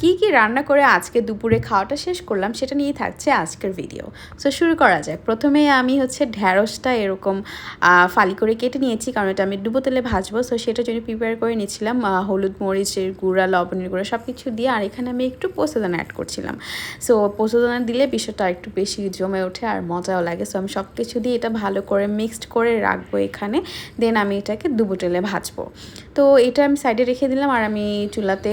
কি রান্না করে আজকে দুপুরে খাওয়াটা শেষ করলাম সেটা নিয়েই থাকছে আজকের ভিডিও। সো শুরু করা যাক। প্রথমে আমি ঢ্যাঁড়সটা এরকম ফালি করে কেটে নিয়েছি, কারণ এটা আমি ডুবো তেলে ভাজবো। সো সেটার জন্য প্রিপেয়ার করে নিচ্ছিলাম হলুদ, মরিচের গুঁড়া, লবণের গুঁড়া সব কিছু দিয়ে। আর এখানে আমি একটু পোস্তদানা অ্যাড করছিলাম। সো পোস্তদানা দিলে বিষয়টা একটু বেশি জমে ওঠে আর মজাও লাগে। সো আমি সব কিছু দিয়ে এটা ভালো করে মিক্সড করে রাখবো এখানে। দেন আমি এটাকে ডুবো তেলে ভাজবো। তো এটা আমি সাইডে রেখে দিলাম। আর আমি চুলাতে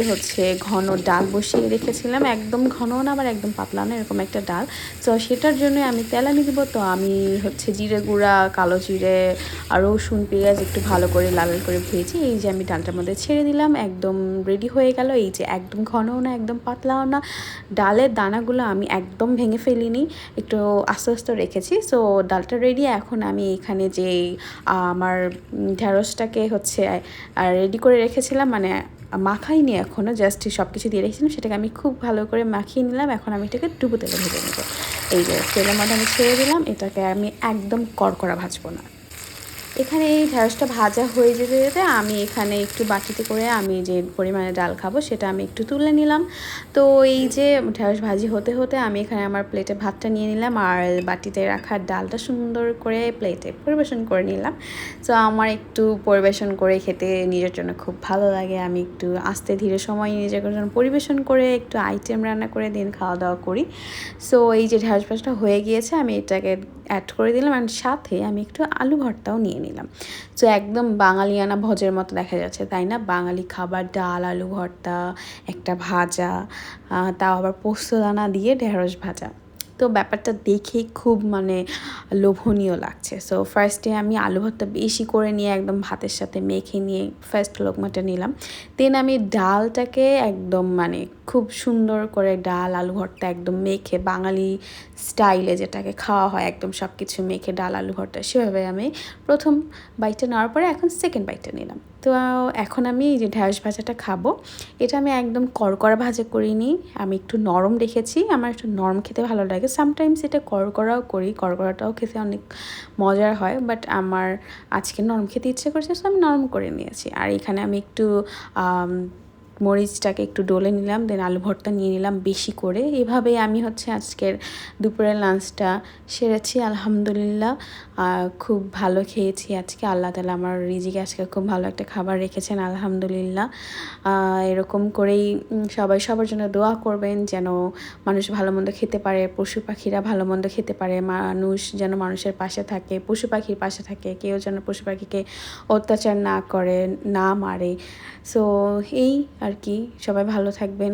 ঘন ডাল বসিয়ে রেখেছিলাম, একদম ঘন না আবার একদম পাতলা না, এরকম একটা ডাল। তো সেটার জন্য আমি তেল আনি দিব। তো আমি জিরে গুঁড়া, কালো জিরে আর রসুন, পেঁয়াজ একটু ভালো করে লাল লাল করে ভেজে এই যে আমি ডালটার মধ্যে ছেড়ে দিলাম। একদম রেডি হয়ে গেল। এই যে একদম ঘনও না একদম পাতলাও না। ডালের দানাগুলো আমি একদম ভেঙে ফেলিনি, একটু আস্তে আস্তে রেখেছি। সো ডালটা রেডি। এখন আমি এখানে যে আমার ঢ্যাঁড়সটাকে রেডি করে রেখেছিলাম, মানে মাখাইনি এখনও, জাস্ট সব কিছু দিয়ে রেখেছিলাম, সেটাকে আমি খুব ভালো করে মাখিয়ে নিলাম। এখন আমি এটাকে ডুবো তেলে ভেজে নেব। এই যে তেলের মধ্যে আমি ছেড়ে দিলাম, এটাকে আমি একদম কড়কড়া ভাজবো না। এখানে এই ঢ্যাঁড়সটা ভাজা হয়ে যেতে যেতে আমি এখানে একটু বাটিতে করে আমি যে পরিমাণে ডাল খাবো সেটা আমি একটু তুলে নিলাম। তো এই যে ঢ্যাঁড়স ভাজি হতে হতে আমি এখানে আমার প্লেটে ভাতটা নিয়ে নিলাম আর বাটিতে রাখা ডালটা সুন্দর করে প্লেটে পরিবেশন করে নিলাম। তো আমার একটু পরিবেশন করে খেতে নিজের জন্য খুব ভালো লাগে। আমি একটু আস্তে ধীরে সময় নিজের জন্য পরিবেশন করে একটু আইটেম রান্না করে দিন খাওয়া দাওয়া করি। সো এই যে ঢ্যাঁড়স ভাজটা হয়ে গিয়েছে, আমি এটাকে অ্যাড করে দিলাম। আর সাথে আমি একটু আলু ভর্তাও নিয়ে নিলাম। তো একদম বাঙালিয়ানা ভোজের মতো দেখা যাচ্ছে, তাই না? বাঙালি খাবার, ডাল, আলু ভর্তা, একটা ভাজা, তাও আবার পোস্তদানা দিয়ে ঢেঁড়স ভাজা। তো ব্যাপারটা দেখেই খুব লোভনীয় লাগছে। সো ফার্স্টে আমি আলু ভর্তা বেশি করে নিয়ে একদম ভাতের সাথে মেখে নিয়ে ফার্স্ট লোকমাটা নিলাম। দেন আমি ডালটাকে একদম খুব সুন্দর করে ডাল আলু ভর্তা একদম মেখে বাঙালি স্টাইলে যেটাকে খাওয়া হয়, একদম সব কিছু মেখে ডাল আলু ভর্তা, সেভাবে আমি প্রথম বাইটটা নেওয়ার পরে এখন সেকেন্ড বাইটটা নিলাম। তো এখন আমি এই যে ঢ্যাঁড়স ভাজাটা খাবো। এটা আমি একদম কড়কড়া ভাজা করিনি, আমি একটু নরম রেখেছি। আমার একটু নরম খেতে ভালো লাগে। সামটাইমস এটা কড়কড়াও করি, কড়কড়াটাও খেতে অনেক মজার হয়, বাট আমার আজকে নরম খেতে ইচ্ছে করছে, সো আমি নরম করে নিয়েছি। আর এখানে আমি একটু মরিচটাকে একটু ডলে নিলাম, দেন আলু ভর্তা নিয়ে নিলাম বেশি করে। এভাবেই আমি আজকের দুপুরের লাঞ্চটা সেরেছি আলহামদুলিল্লাহ। খুব ভালো খেয়েছি আজকে। আল্লাহ তাআলা আমার রিজিকে আজকে খুব ভালো একটা খাবার রেখেছেন আলহামদুলিল্লাহ। এরকম করেই সবাই সবার জন্য দোয়া করবেন, যেন মানুষ ভালো মন্দ খেতে পারে, পশু পাখিরা ভালো মন্দ খেতে পারে, মানুষ যেন মানুষের পাশে থাকে, পশু পাখির পাশে থাকে, কেউ যেন পশু পাখিকে অত্যাচার না করে, না মারে। সো এই আর কি, সবাই ভালো থাকবেন।